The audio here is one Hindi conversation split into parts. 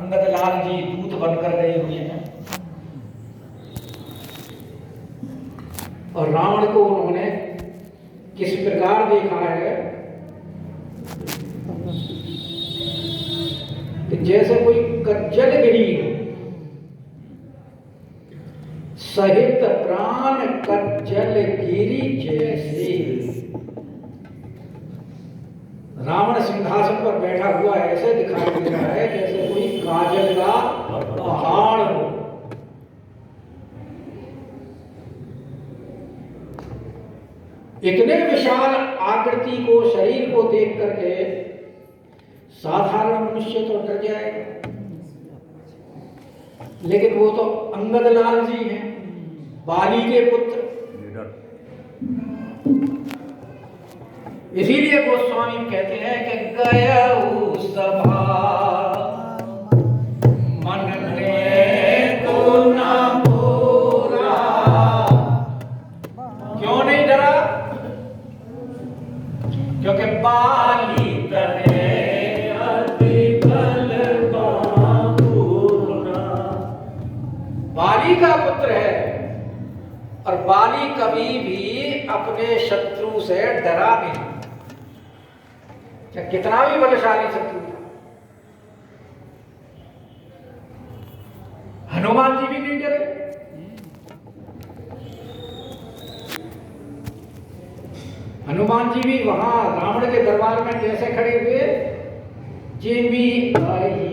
अंगदलाल जी दूत बनकर गए हुए हैं और रावण को उन्होंने किस प्रकार देखा है कि जैसे कोई कज्जल गिरी हो, सहित प्राण कज्जल गिरी जैसे। रावण सिंहासन पर बैठा हुआ ऐसे दिखाई दे रहा है जैसे कोई काजल का पहाड़ हो। इतने विशाल आकृति को, शरीर को देख करके साधारण मनुष्य तो डर जाएगा, लेकिन वो तो अंगदलाल जी हैं, बाली के पुत्र। इसीलिए गोस्वामी कहते हैं कि गयऊ सभा मन में तो ना पूरा। क्यों नहीं डरा? क्योंकि बाली तने बाली का पुत्र है और बाली कभी भी अपने शत्रु से डरा नहीं, चाहे कितना भी बलशाली शत्रु था। हनुमान जी भी नहीं डरे। हनुमान जी भी वहां रावण के दरबार में कैसे खड़े हुए, जे भी आई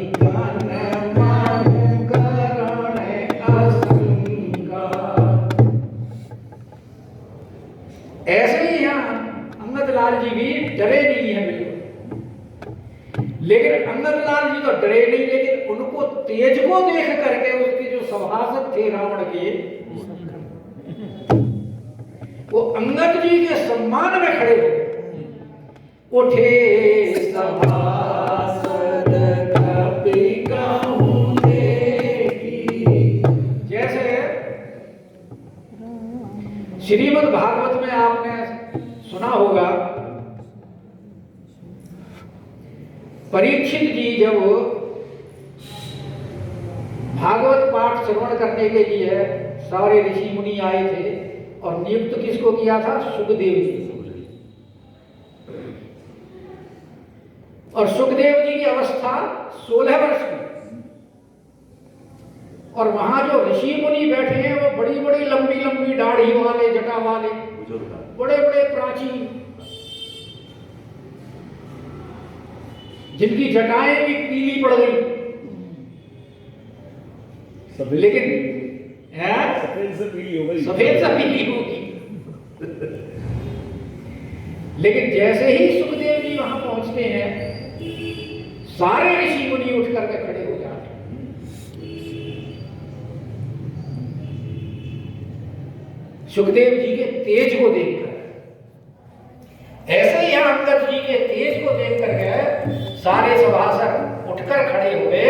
ऐसे ही यहाँ अंगदलाल जी भी डरे नहीं है बिल्कुल। लेकिन अंगदलाल जी तो डरे नहीं, लेकिन उनको तेज को देख करके उसके जो सभासद थे रावण के, वो अंगद जी के सम्मान में खड़े हो उठे सभासद कपि कहूं देखी। जैसे श्रीमद् भागवत में आपने सुना होगा, परीक्षित जी जब भागवत पाठ श्रवण करने के लिए सारे ऋषि मुनि आए थे और नियुक्त किसको किया था? सुखदेव जी। और सुखदेव जी की अवस्था 16 वर्ष की, और वहां जो ऋषि मुनि बैठे हैं वो बड़ी बड़ी लंबी लंबी दाढ़ी वाले, जटा वाले, बड़े बड़े प्राचीन, जिनकी जटाएं भी पीली पड़ गई, लेकिन सफेद से पीली हो गई, सफेद से पीली होगी। लेकिन जैसे ही सुखदेव जी वहां पहुंचते हैं, सारे ऋषि मुनि उठ करके खड़े हो जाते हैं। सुखदेव जी के तेज को देखकर। ऐसे ही अंगद जी के तेज को देख करके सारे सभासद उठकर खड़े हुए।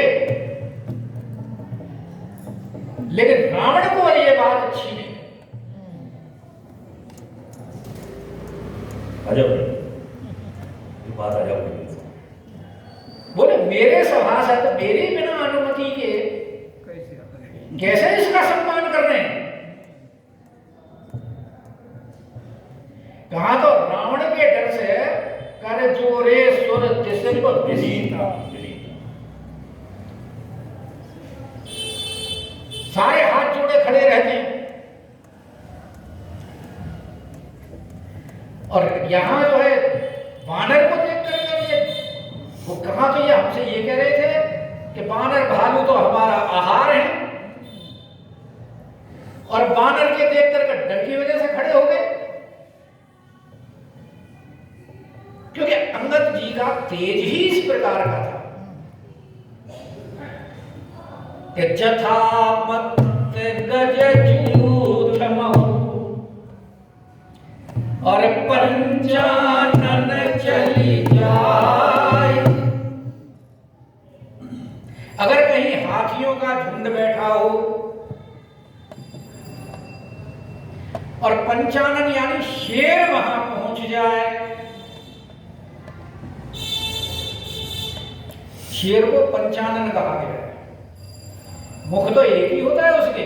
लेकिन रावण को ये बात अच्छी नहीं। बात आ जाओ। बोले मेरे सभासद मेरे बिना अनुमति के कैसे इसका सम्मान कर रहे हैं? कहा तो रावण के डर से कर जोरे सुर दिशा को विनीता। सारे हाथ जोड़े खड़े रहते हैं। और यहां जो है वानर को देख करके वो कहा तो ये हमसे ये कह रहे थे कि वानर भालू तो हमारा आहार है, और वानर के देख करके डर की वजह से खड़े हो गए। क्योंकि अंगद जी का तेज ही इस प्रकार का था कि जथा मत गज जूथ महु और पंचानन चली जाए। अगर कहीं हाथियों का झुंड बैठा हो और पंचानन यानी शेर वहां पहुंच जाए, शेर को पंचानन कहा गया है। मुख तो एक ही होता है उसके,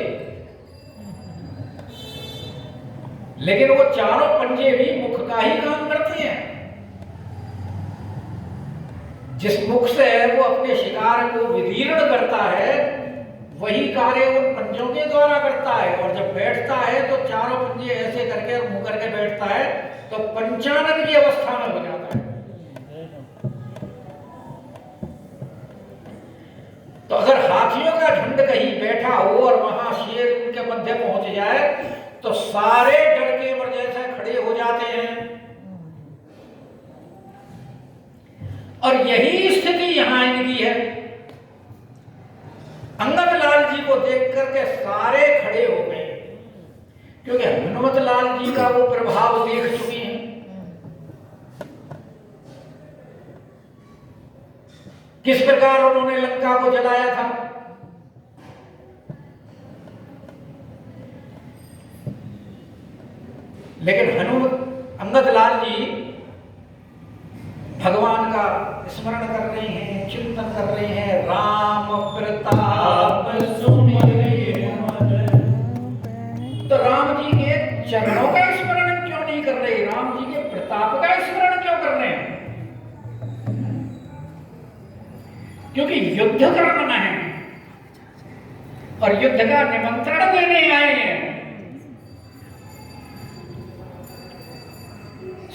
लेकिन वो चारों पंजे भी मुख का ही काम करते हैं। जिस मुख से वो अपने शिकार को विदीर्ण करता है, वही कार्य उन पंजों के द्वारा करता है। और जब बैठता है तो चारों पंजे ऐसे करके और मुंह करके बैठता है, तो पंचानन की अवस्था में हो जाता है। तो अगर हाथियों का झुंड कहीं बैठा हो और वहां शेर उनके मध्य पहुंच जाए, तो सारे डर के मर जैसे खड़े हो जाते हैं। और यही स्थिति यहां इनकी है। अंगद लाल जी को देख करके सारे खड़े हो गए, क्योंकि हनुमत लाल जी का वो प्रभाव देख चुके हैं। किस प्रकार उन्होंने लंका को जलाया था। लेकिन अंगद लाल जी भगवान का स्मरण कर रहे हैं, चिंतन कर रहे हैं। राम प्रताप सुमिरि मन। तो राम जी के चरणों का स्मरण क्यों नहीं कर रहे? राम जी के प्रताप का स्मरण क्यों कर रहे हैं? क्योंकि युद्ध करना है और युद्ध का निमंत्रण देने आए हैं,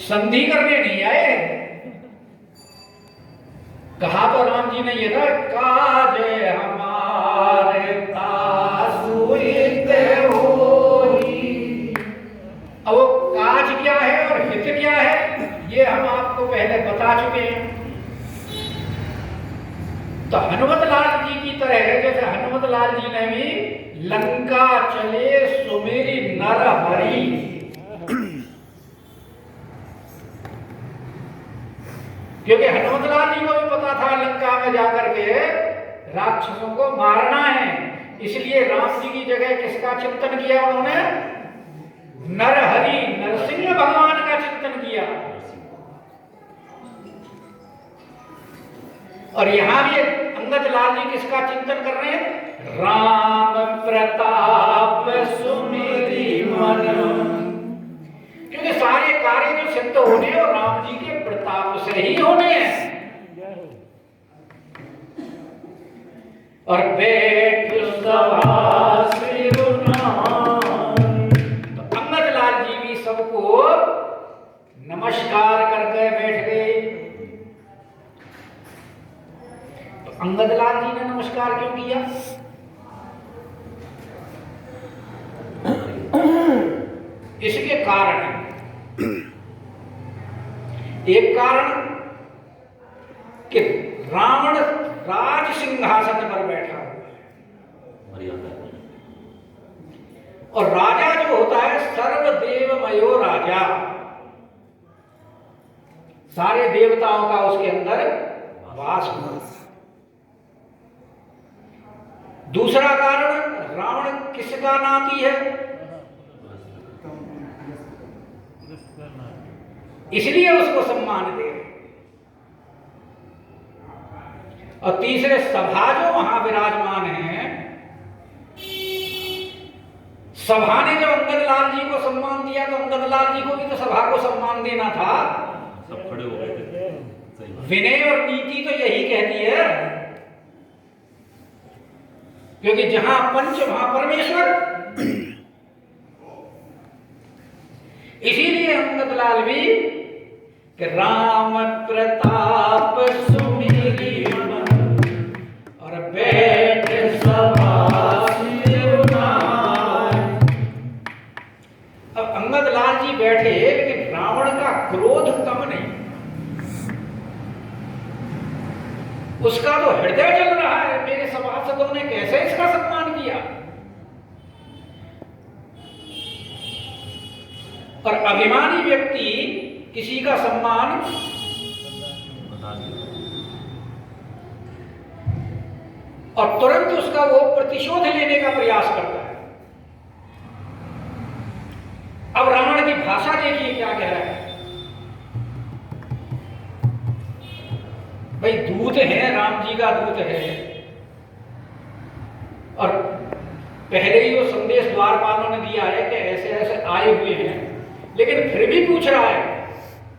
संधि करने नहीं आए। कहा तो राम जी ने ये था, काज हमारे तासुहित होई। अब वो काज क्या है और हित क्या है, ये हम आपको पहले बता चुके हैं। तो हनुमत लाल जी की तरह है, जैसे हनुमत लाल जी ने भी लंका चले सुमेरी नर हरि, क्योंकि हनुमत लाल जी को भी पता था लंका में जाकर के राक्षसों को मारना है। इसलिए राम जी की जगह किसका चिंतन किया उन्होंने? नरहरि नरसिंह भगवान का चिंतन किया। और यहां भी अंगद लाल जी किसका चिंतन कर रहे हैं? राम प्रताप सुमिरि मन। क्योंकि सारे कार्य जो सिद्ध होने और राम जी के प्रताप से ही होने हैं। और बैठ सभा तो अंगद लाल जी भी सबको नमस्कार करके बैठ गए। तो अंगद लाल जी ने नमस्कार क्यों किया? इसके कारण है। एक कारण कि रावण राज सिंहासन पर बैठा हुआ है, और राजा जो होता है सर्वदेवमयो राजा, सारे देवताओं का उसके अंदर वास हुआ। दूसरा कारण, रावण किसका नाती है, इसलिए उसको सम्मान दे। और तीसरे, सभा जो वहां विराजमान है, सभा ने जब अंगद लाल जी को सम्मान दिया, तो अंगद लाल जी को भी तो सभा को सम्मान देना था। सब खड़े हो गए थे। विनय और नीति तो यही कहती है, क्योंकि जहां पंच वहां परमेश्वर। इसीलिए अंगद लाल भी कि राम प्रताप सुमिरि मन और बैठ सभा सिरुनाय। अब अंगद लाल जी बैठे, लेकिन रावण का क्रोध कम नहीं, उसका तो हृदय जल रहा है। मेरे सभासदों ने कैसे इसका सम्मान किया। और अभिमानी व्यक्ति किसी का सम्मान और तुरंत उसका वो प्रतिशोध लेने का प्रयास करता है। अब रावण की भाषा देखिए क्या कह रहा है। भाई दूत है, राम जी का दूत है, और पहले ही वो संदेश द्वारपालों ने दिया है कि ऐसे ऐसे आए हुए हैं, लेकिन फिर भी पूछ रहा है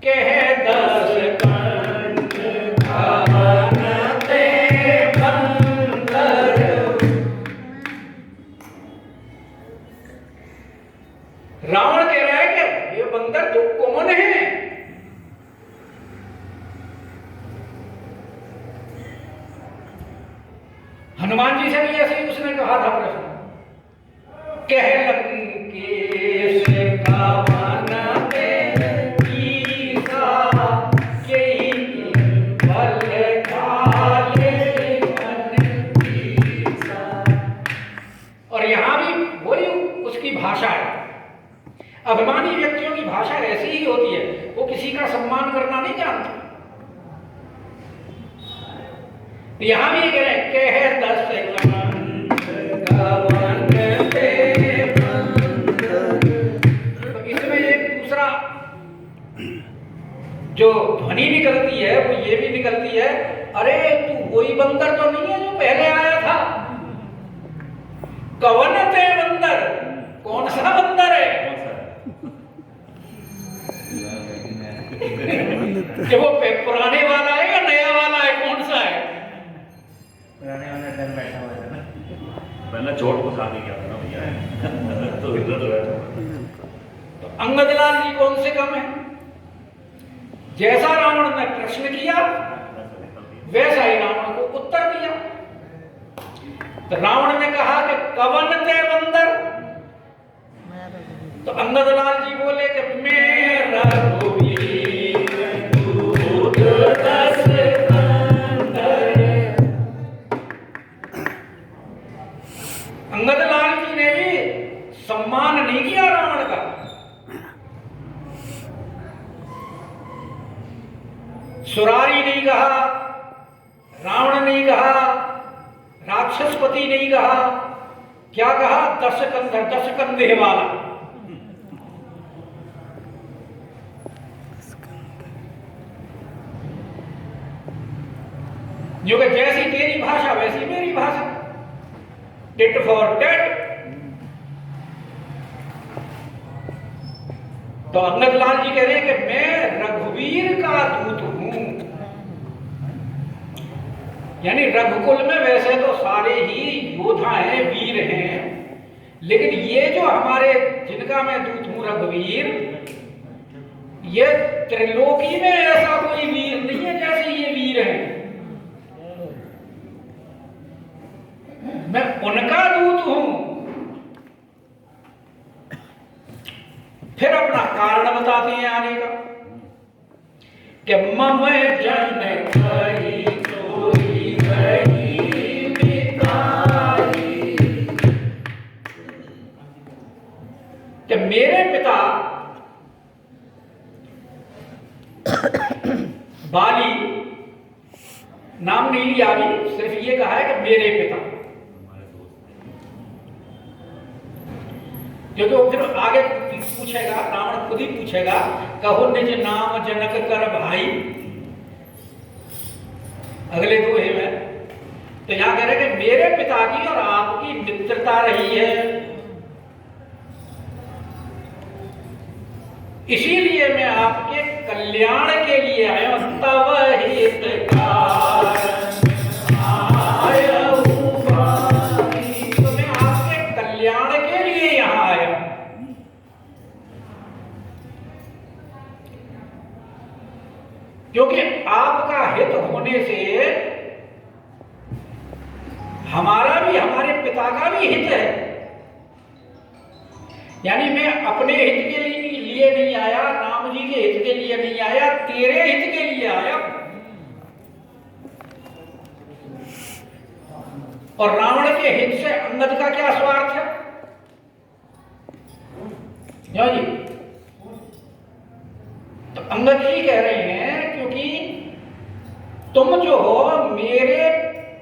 कह दस कंठ भवन ते बंदर। रावण कह रहा है कि ये बंदर तो कौन है? हनुमान जी से भी ऐसे ही उसने कहा था प्रश्न, कह लंकेश भवन ते ईसा केहि बल काले मन ईसा। और यहां भी वही उसकी भाषा है। अभिमानी व्यक्तियों की भाषा ऐसी ही होती है, वो किसी का सम्मान करना नहीं जानते। यहां भी कह रहे कह दस कंठ भवन ते बंदर। तो इसमें एक दूसरा जो ध्वनि निकलती है वो ये भी निकलती है, अरे तू वही बंदर तो नहीं है जो पहले आया था? कवन ते बंदर, कौन सा बंदर है? कि वो पुराने वाला है या नया वाला है, कौन सा है? पुराने वाला डर बैठा हुआ है ना, पहले चोट को खा के क्या था ना भैया तो इधर तो तो अंगदलाल जी कौन से कम है? जैसा रावण ने प्रश्न किया वैसा ही रावण को उत्तर दिया। तो रावण ने कहा कि कवन ते बंदर, तो अंगदलाल जी बोले कि मेरा रघुवीर दूत दस कंठ। अंगदलाल जी ने भी सम्मान नहीं किया रावण का। सुरारी नहीं कहा, रावण नहीं कहा, राक्षसपति नहीं कहा, क्या कहा? दस कंधे वाला। जो कि जैसी तेरी भाषा वैसी मेरी भाषा, टिट फॉर टेट। तो अंगदलाल जी कह रहे हैं कि मैं रघुवीर का दूत हूं। यानी रघुकुल में वैसे तो सारे ही योद्धा हैं, वीर हैं, लेकिन ये जो हमारे जिनका मैं दूत हूं रघुवीर, ये त्रिलोकी में ऐसा कोई वीर नहीं है जैसे ये वीर हैं। मैं उनका दूत हूं। फिर अपना कारण बताते हैं आने का कि मम जन कही कोई कही पिताई, कि मेरे पिता बाली नाम नहीं लिया, अभी सिर्फ ये कहा है कि मेरे पिता, क्योंकि वो फिर आगे पूछेगा, रावण खुद ही पूछेगा, कहो निज नाम जनक कर भाई, अगले दो है में। तो यहां कह रहे कि मेरे पिता की और आपकी मित्रता रही है, इसीलिए मैं आपके कल्याण के लिए आया हूं। तव हितकार आया हूं भाई, तो मैं आपके कल्याण के लिए यहां आया। क्योंकि आपका हित होने से हमारा भी, हमारे पिता का भी हित है। यानी मैं अपने हित के लिए नहीं आया, राम जी के हित के लिए नहीं आया, तेरे हित के लिए आया। और रावण के हित से अंगद का क्या स्वार्थ है? जी, तो अंगद जी कह रहे हैं क्योंकि तुम जो हो मेरे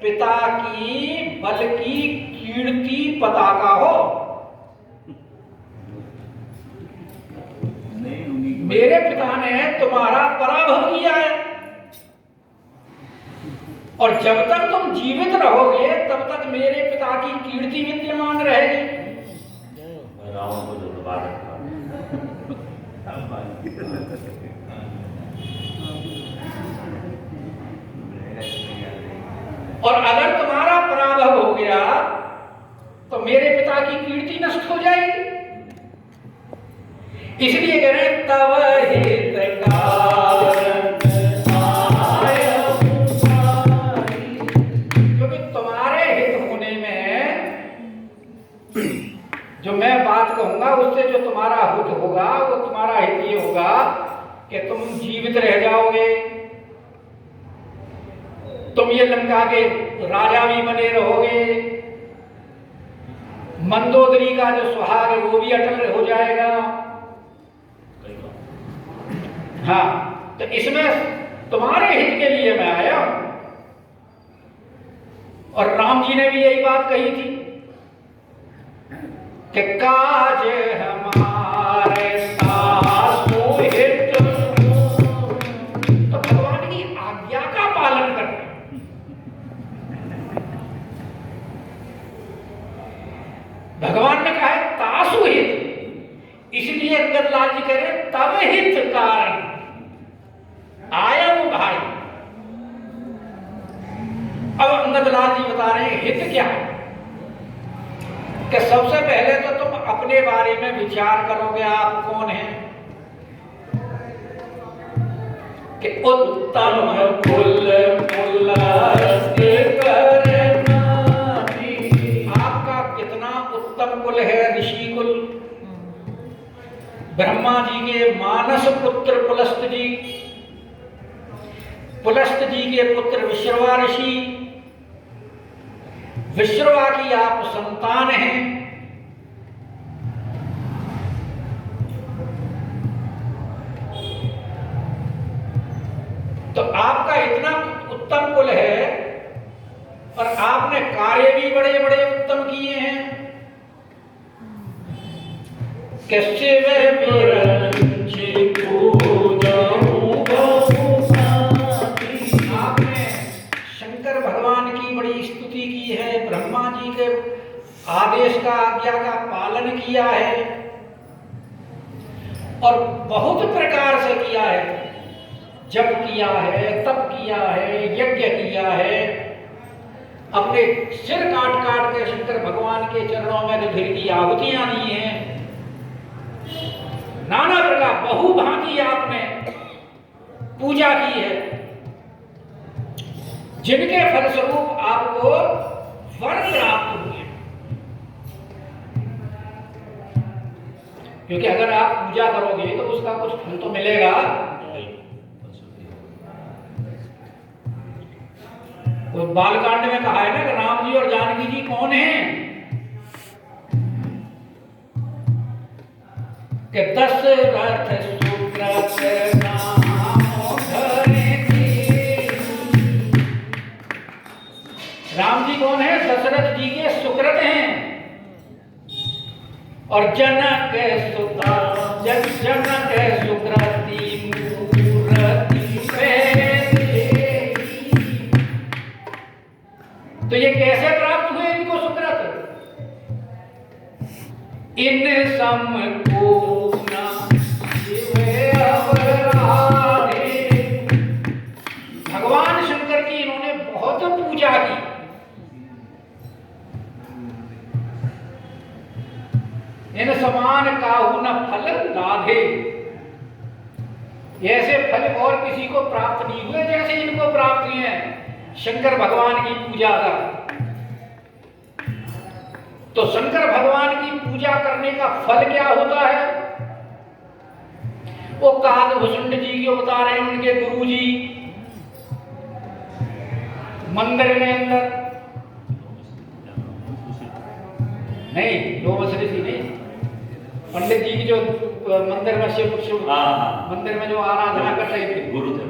पिता की बल की कीर्ति पताका हो। मेरे पिता ने तुम्हारा पराभव किया है, और जब तक तुम जीवित रहोगे तब तक मेरे पिता की कीर्ति विद्यमान रहेगी। रावण को जो दबा रखा और अगर तुम्हारा पराभव हो गया तो मेरे पिता की कीर्ति नष्ट हो जाएगी। इसलिए कह रहे हैं तव हितकार, क्योंकि तुम्हारे हित होने में जो मैं बात कहूंगा उससे जो तुम्हारा हित होगा वो तुम्हारा हित ये होगा कि तुम जीवित रह जाओगे, तुम ये लंका के राजा भी बने रहोगे, मंदोदरी का जो सुहाग है वो भी अटल हो जाएगा। हाँ, तो इसमें तुम्हारे हित के लिए मैं आया हूं। और राम जी ने भी यही बात कही थी कि काज हमारे सासु हित, तो भगवान की आज्ञा का पालन करना। भगवान ने कहा है तासु हित, इसलिए अंगद लाल जी कह रहे हैं तब हित कारण आया हूं भाई। अब अंगद लाल जी बता रहे हैं हित क्या है, कि सबसे पहले तो तुम अपने बारे में विचार करोगे आप कौन हैं, कि उत्तम कुल पुलस्त करना, आपका कितना उत्तम कुल है, ऋषि कुल। ब्रह्मा जी के मानस पुत्र पुलस्त जी, पुलस्त जी के पुत्र विश्रवा ऋषि, विश्रवा की आप संतान हैं। तो आपका इतना उत्तम कुल है और आपने कार्य भी बड़े बड़े उत्तम किए हैं। कैसे आपने शंकर भगवान की बड़ी स्तुति की है, ब्रह्मा जी के आदेश का आज्ञा का पालन किया है और बहुत प्रकार से किया है, जप किया है, तप किया है, यज्ञ किया है, अपने सिर काट काट के शंकर भगवान के चरणों में रुधिर की आहुतियां दी हैं, नाना प्रकार बहुभांति आपने पूजा की है, जिनके फलस्वरूप आपको वर प्राप्त हुए। क्योंकि अगर आप पूजा करोगे तो उसका कुछ फल तो मिलेगा। तो बालकांड में कहा है ना कि राम जी और जानकी जी कौन हैं, कि दशरथ सुव्रत नाम धरित्री। राम जी कौन है, दशरथ जी के सुकृत हैं और जनक सुता जनक सुकृति मूर्ति पे। तो ये कैसे प्राप्त हुए इनको सुकृत, इन सम को भगवान शंकर की इन्होंने बहुत पूजा की। इन समान काहू न फल लाधे, ऐसे फल और किसी को प्राप्त नहीं हुए जैसे इनको प्राप्त हुए हैं शंकर भगवान की पूजा का। तो शंकर भगवान की पूजा करने का फल क्या होता है, वो काकभूषुंड जी को बता रहे हैं, उनके गुरु जी मंदिर में अंदर नहीं, लोमस ऋषि नहीं, पंडित जी की जो मंदिर में शिव मंदिर में जो आराधना कर रहे थे, गुरु थे,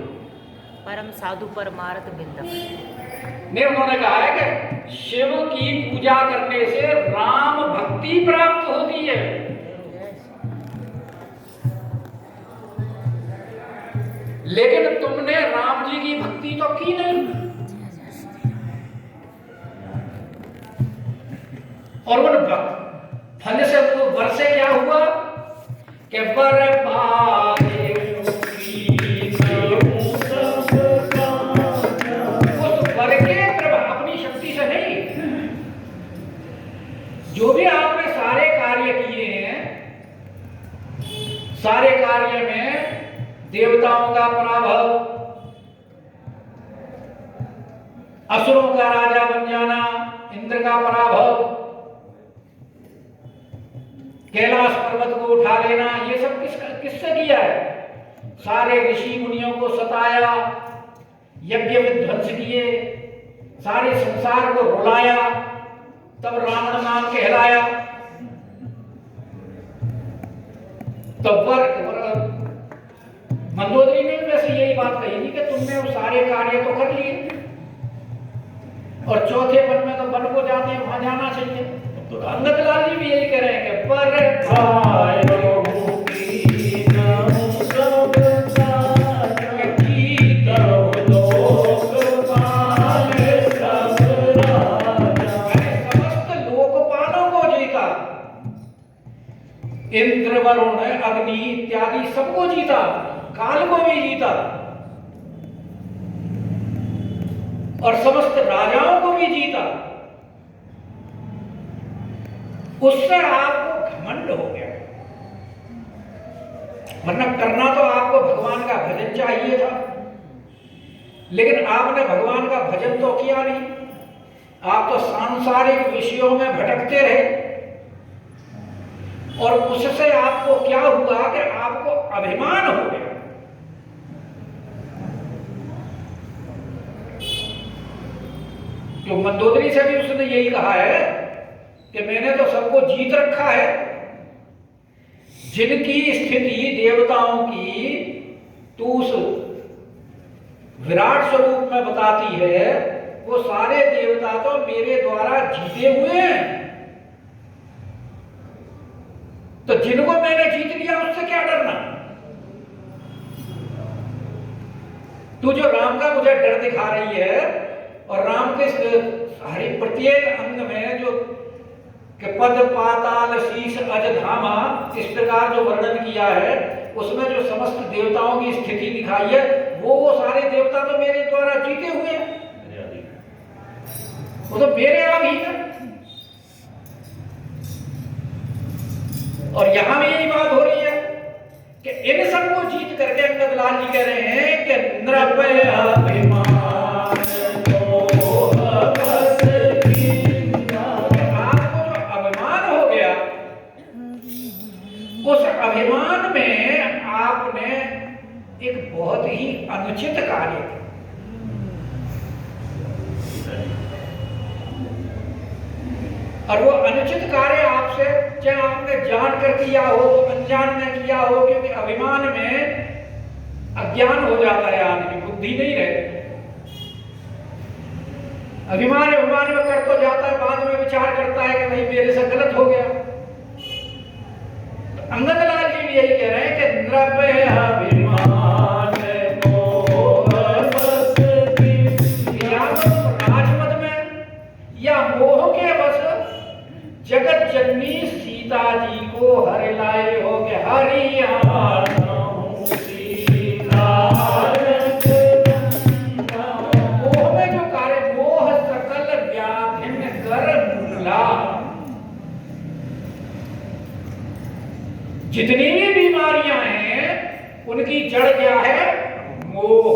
परम साधु परमार्थ बिंदक ने उन्होंने कहा है कि शिव की पूजा करने से राम भक्ति प्राप्त होती है। लेकिन तुमने राम जी की भक्ति तो की नहीं, और उन फल से वो वर से क्या हुआ कि वर पाए उस वर के अपनी शक्ति से नहीं, जो भी आपने सारे कार्य किए हैं, सारे कार्य में देवताओं का पराभव, असुरों का राजा बन जाना, इंद्र का पराभव, कैलाश पर्वत को उठा लेना, ये सब किससे किया है? सारे ऋषि मुनियों को सताया, यज्ञ विध्वंस किए, सारे संसार को रुलाया, तब रावण नाम कहलाया। तो मंदोदरी ने वैसे यही बात कही थी कि तुमने वो सारे कार्य तो कर लिए, और चौथे वन में तो वन को जाते हैं, वहां जाना चाहिए। तो अंगद लाल जी भी यही कह रहे हैं कि पर समस्त लोकपालों को जीता, इंद्र वरुण अग्नि इत्यादि सबको जीता, काल को भी जीता, और समस्त राजाओं को भी जीता। उससे आपको घमंड हो गया, वरना करना तो आपको भगवान का भजन चाहिए था, लेकिन आपने भगवान का भजन तो किया नहीं, आप तो सांसारिक विषयों में भटकते रहे। और उससे आपको क्या हुआ कि आपको अभिमान हो गया। तो मंदोदरी से भी उसने यही कहा है कि मैंने तो सबको जीत रखा है। जिनकी स्थिति देवताओं की तू उस विराट स्वरूप में बताती है, वो सारे देवता तो मेरे द्वारा जीते हुए हैं। तो जिनको मैंने जीत लिया उससे क्या डरना? तू जो राम का मुझे डर दिखा रही है, और राम के हर प्रत्येक अंग में जो कि पद पाताल शीश अज धामा, इस प्रकार जो वर्णन किया है, उसमें जो समस्त देवताओं की स्थिति दिखाई है, वो सारे देवता तो मेरे द्वारा जीते हुए हैं, वो तो मेरे अधीन है। और यहां भी यही बात हो रही है कि इन सबको जीत करके अंगद लाल जी कह रहे हैं कि नृपय अभिमान उस अभिमान में आपने एक बहुत ही अनुचित कार्य किया। और वो अनुचित कार्य आपसे, चाहे आपने जान कर किया हो, अनजान में किया हो, क्योंकि अभिमान में अज्ञान हो जाता है, आदमी बुद्धि नहीं रहती। अभिमान में कर तो जाता है, बाद में विचार करता है कि भाई मेरे से गलत हो गया। अंगद लाल जी भी यही कह रहे हैं कि नृपय अभिमान राजपद में या मोह के बस जगत जननी सीता जी को हर लाए हो के हरियाणा मोह में जो कार्य, मोह सकल व्याधिन कर मूला, जितनी भी बीमारियां हैं उनकी जड़ क्या है? मोह।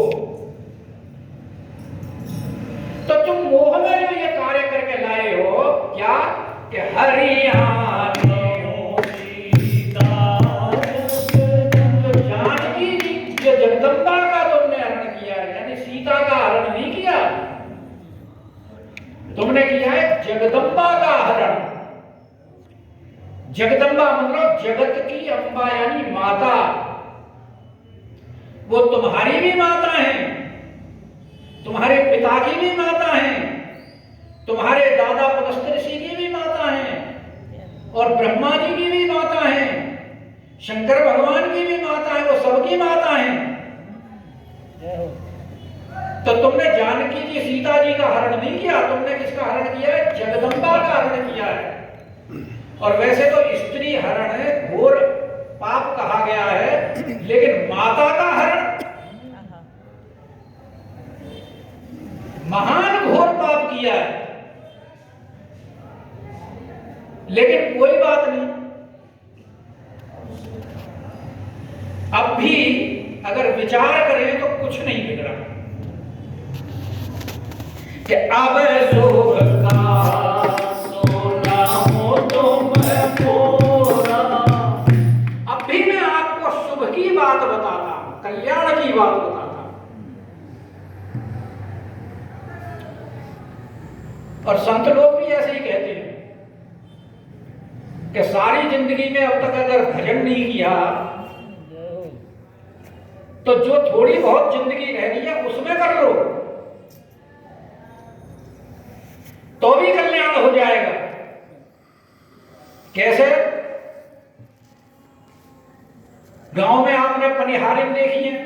तो तुम मोह में जो ये कार्य करके लाए हो, क्या कि हरियाणा जानकी जी, जो जगदम्बा का तुमने हरण किया है, यानी सीता का हरण नहीं किया, तुमने किया है जगदम्बा का हरण। जगदम्बा मतलब जगत की अम्बा यानी माता, वो तुम्हारी भी माता है, तुम्हारे पिता की भी माता है, तुम्हारे दादा पुलस्त्य ऋषि की भी माता है, और ब्रह्मा जी की भी माता है, शंकर भगवान की भी माता है, वो सबकी माता है। तो तुमने जानकी जी सीता जी का हरण नहीं किया, तुमने किसका हरण किया है? जगदम्बा का हरण किया है। और वैसे तो स्त्री हरण घोर पाप कहा गया है, लेकिन माता का हरण महान घोर पाप किया है। लेकिन कोई बात नहीं, अब भी अगर विचार करें तो कुछ नहीं बिगड़ा कि अब सोना हो तुम मोरा। अब भी मैं आपको शुभ की बात बताता हूं, कल्याण की बात बताता हूं। और संत लोग भी ऐसे ही कहते हैं कि सारी जिंदगी में अब तक अगर भजन नहीं किया तो जो थोड़ी बहुत जिंदगी रह गई है उसमें कर लो तो भी कल्याण हो जाएगा। कैसे? गांव में आपने पनिहारिन देखी है,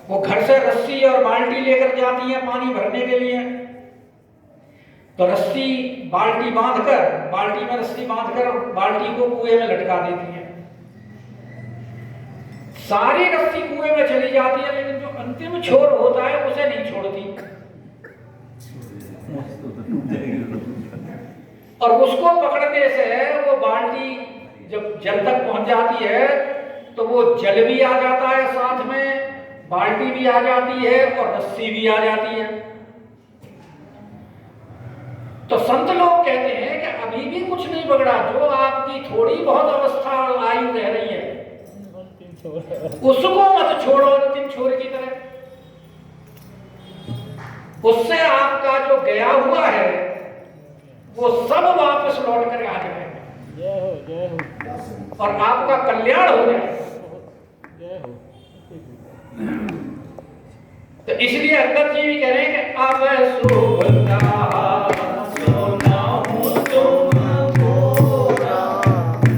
वो घर से रस्सी और बाल्टी लेकर जाती है पानी भरने के लिए। तो रस्सी बाल्टी बांधकर, बाल्टी में रस्सी बांधकर बाल्टी को कुएं में लटका देती है। सारी रस्सी कुएं में चली जाती है, लेकिन जो अंतिम छोर होता है उसे नहीं छोड़ती और उसको पकड़ने से वो बाल्टी जब जल तक पहुंच जाती है तो वो जल भी आ जाता है, साथ में बाल्टी भी आ जाती है और रस्सी भी आ जाती है। तो संत लोग कहते हैं कि अभी भी कुछ नहीं बिगड़ा, जो आपकी थोड़ी बहुत अवस्था और आयु रह रही है उसको मत छोड़ो अंतिम छोर की तरह। उससे आपका जो गया हुआ है वो सब वापस लौट कर आ जाएगा और आपका कल्याण हो जाएगा। तो इसलिए अंदर जी भी कह रहे हैं कि अब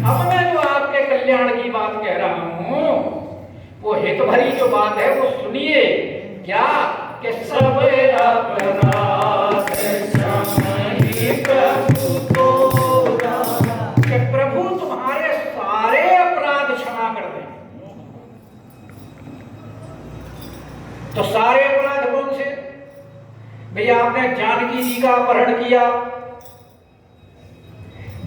अब मैं जो आपके कल्याण की बात कह रहा हूं वो हित भरी जो बात है वो सुनिए। क्या कि सब अपराध क्षमहि प्रभु तोरा, कि प्रभु तुम्हारे सारे अपराध क्षमा कर दें। तो सारे अपराध कौन से? भैया आपने जानकी जी का अपहरण किया,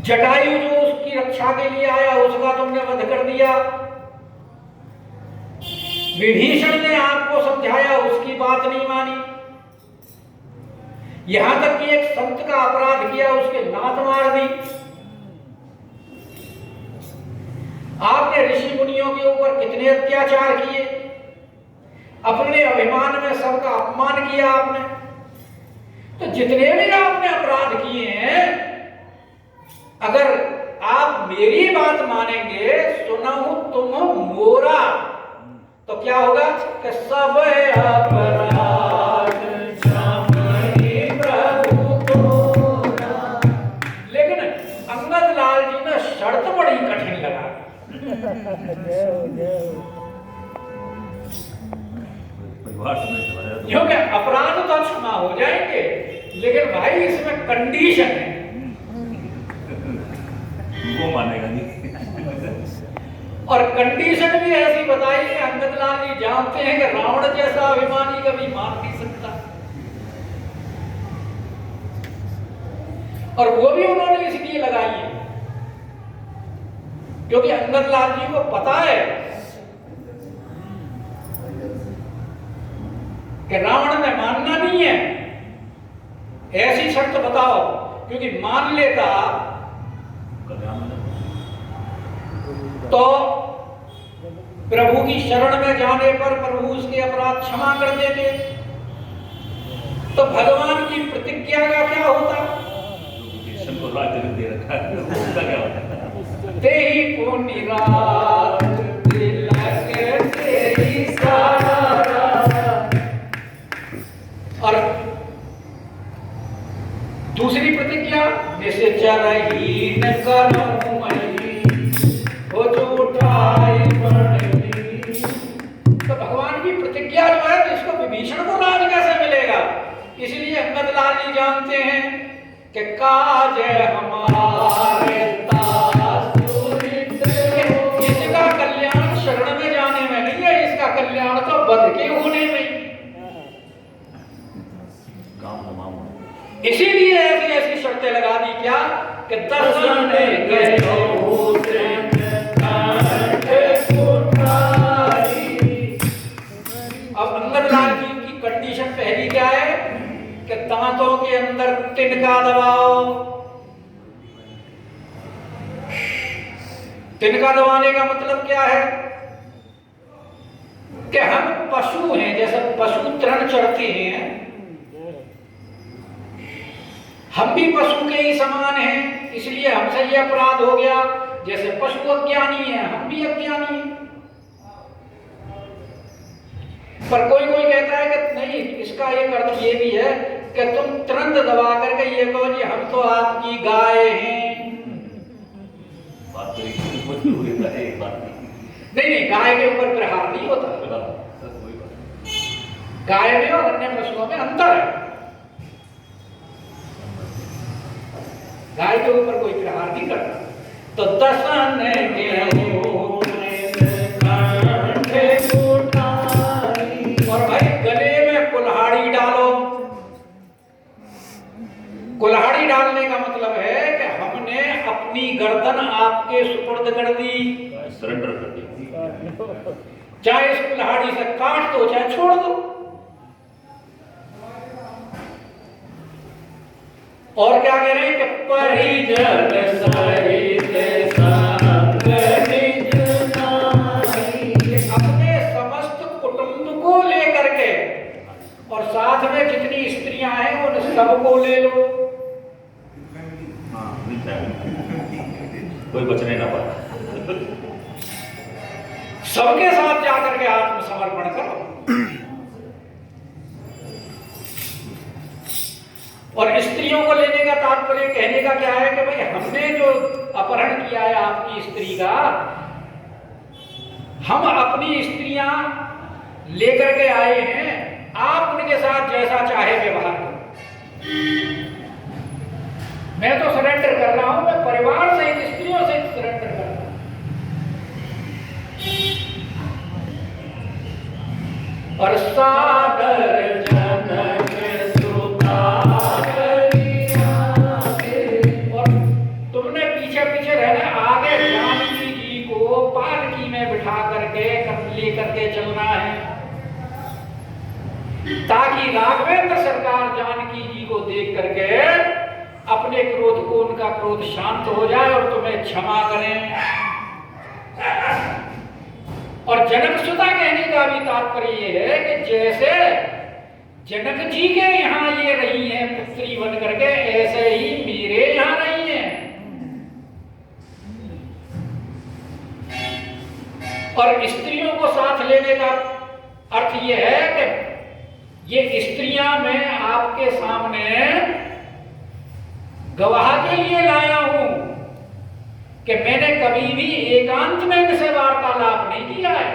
जटायु जो उसकी रक्षा के लिए आया उसका तुमने वध कर दिया, विभीषण ने आपको समझाया उसकी बात नहीं मानी, यहां तक कि एक संत का अपराध किया उसके लात मार दी। आपने ऋषि मुनियों के ऊपर कितने अत्याचार किए, अपने अभिमान में सबका अपमान किया आपने। तो जितने भी आपने अपराध किए हैं, अगर आप मेरी बात मानेंगे, सुनहु तुम मोरा, तो क्या होगा कि सब अपराध क्षमहि प्रभु तोरा। लेकिन अंगद लाल जी ने शर्त बड़ी कठिन लगा, क्योंकि अपराध तो क्षमा हो जाएंगे, लेकिन भाई इसमें कंडीशन है, वो मानेगा नहीं। और कंडीशन भी ऐसी बताई कि अंगद लाल जी जानते हैं कि रावण जैसा अभिमानी कभी मान नहीं सकता, और वो भी उन्होंने इसलिए लगाई है क्योंकि अंगद लाल जी को पता है कि रावण ने मानना नहीं है, ऐसी शर्त बताओ, क्योंकि मान लेता तो प्रभु की शरण में जाने पर प्रभु उसके अपराध क्षमा कर देते। तो भगवान की प्रतिज्ञा का क्या होता? को राज्य दे रखा है, उसका क्या होता है? तेरी को निराश तिलक तेरी सारा। और दूसरी प्रतिज्ञा, निश्चर हीन करूं हो जो उठाई पड़ती। तो भगवान की प्रतिज्ञा जो है, इसको विभीषण को राज कैसे मिलेगा? इसलिए अंगद लाल जी जानते हैं कि काज हमारे इसका कल्याण शरण में जाने में नहीं है, इसका कल्याण तो बध के होने में। काम तमाम इसीलिए ऐसी ऐसी शर्तें लगा दी क्या कि दर्शन अब अंगद लाल जी की कंडीशन पहली क्या है कि दांतों के अंदर तिनका दबाओ। तिनका दबाने का मतलब क्या है कि हम पशु हैं, जैसे पशु तृण चढ़ते हैं, हम भी पशु के ही समान हैं, इसलिए हमसे ये अपराध हो गया। जैसे पशु अज्ञानी है, हम भी अज्ञानी हैं। पर कोई कोई कहता है कि नहीं, इसका एक अर्थ ये भी है कि तुम तुरंत दबा करके ये कहो जी हम तो आपकी गाय हैं। बात तो एक बात नहीं, गाय के ऊपर प्रहार नहीं होता। गाय में और अन्य पशुओं में अंतर है। गाय के ऊपर कोई प्रहार नहीं करता। तो दर्शन और भाई गले में कुल्हाड़ी डालो। कुल्हाड़ी डालने का मतलब है कि हमने अपनी गर्दन आपके सुपुर्द कर दी, सरेंडर कर दिया। चाहे इस कुल्हाड़ी से काट दो चाहे छोड़ दो। और क्या कह रहे हैं कि परिजन सहित संग अपने समस्त कुटुंब को लेकर के और साथ में जितनी स्त्रियां हैं उन सबको ले लो। कोई बचने ना पाए, सबके साथ जाकर के आत्मसमर्पण करो। और स्त्रियों को लेने का तात्पर्य कहने का क्या है कि भाई हमने जो अपहरण किया है आपकी स्त्री का, हम अपनी स्त्रियां लेकर के आए हैं, आप उनके साथ जैसा चाहे व्यवहार करो। मैं तो सरेंडर कर रहा हूं, मैं परिवार सहित स्त्रियों से सरेंडर कर रहा हूं। और सादर जनक सुता और तुमने पीछे पीछे रहना, आगे जानकी जी को पालकी में बिठा करके लेकर के चलना है, ताकि राघवेंद्र सरकार जानकी जी को देख करके अपने क्रोध को, उनका क्रोध शांत हो जाए और तुम्हें क्षमा करें। और जनक सुता कहने का भी तात्पर्य ये है कि जैसे जनक जी के यहाँ ये रही हैं पुत्री बन करके, ऐसे ही मेरे यहाँ रही हैं। और स्त्रियों को साथ लेने का अर्थ ये है कि ये स्त्रियां मैं आपके सामने गवाह के लिए लाया हूं कि मैंने कभी भी एकांत में इनसे वार्तालाप नहीं किया है,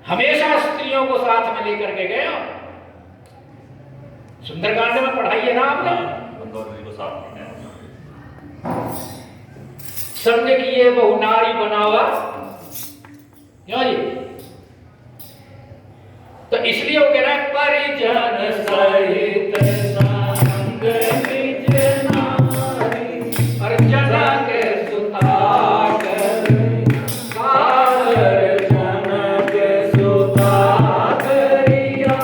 हमेशा स्त्रियों को साथ में लेकर के गया। सुंदरकांड में पढ़ाई है ना आपने, को साथ संग किए बहु नारी बनावा, क्यों जी? तो इसलिए वो कह रहा है परिजन सहित संग निज नारी और जनक सुता कर सादर जनक सुता करिया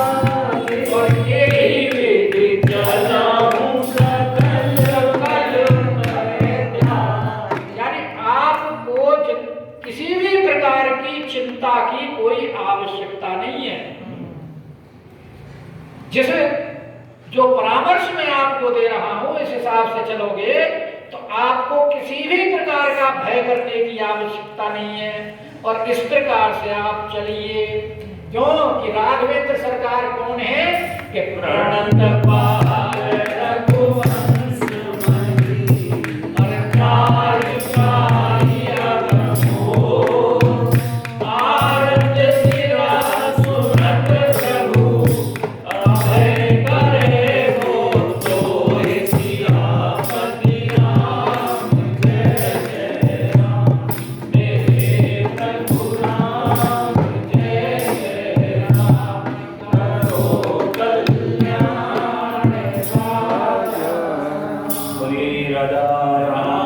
और यही विधि चलाऊं सकल कल में ध्यान। यानी आपको किसी भी प्रकार की चिंता की कोई आवश्यकता नहीं है। जिसे जो परामर्श मैं आपको दे रहा हूं इस हिसाब से चलोगे तो आपको किसी भी प्रकार का भय करने की आवश्यकता नहीं है। और इस प्रकार से आप चलिए, क्योंकि राघवेंद्र सरकार कौन है कि प्रणत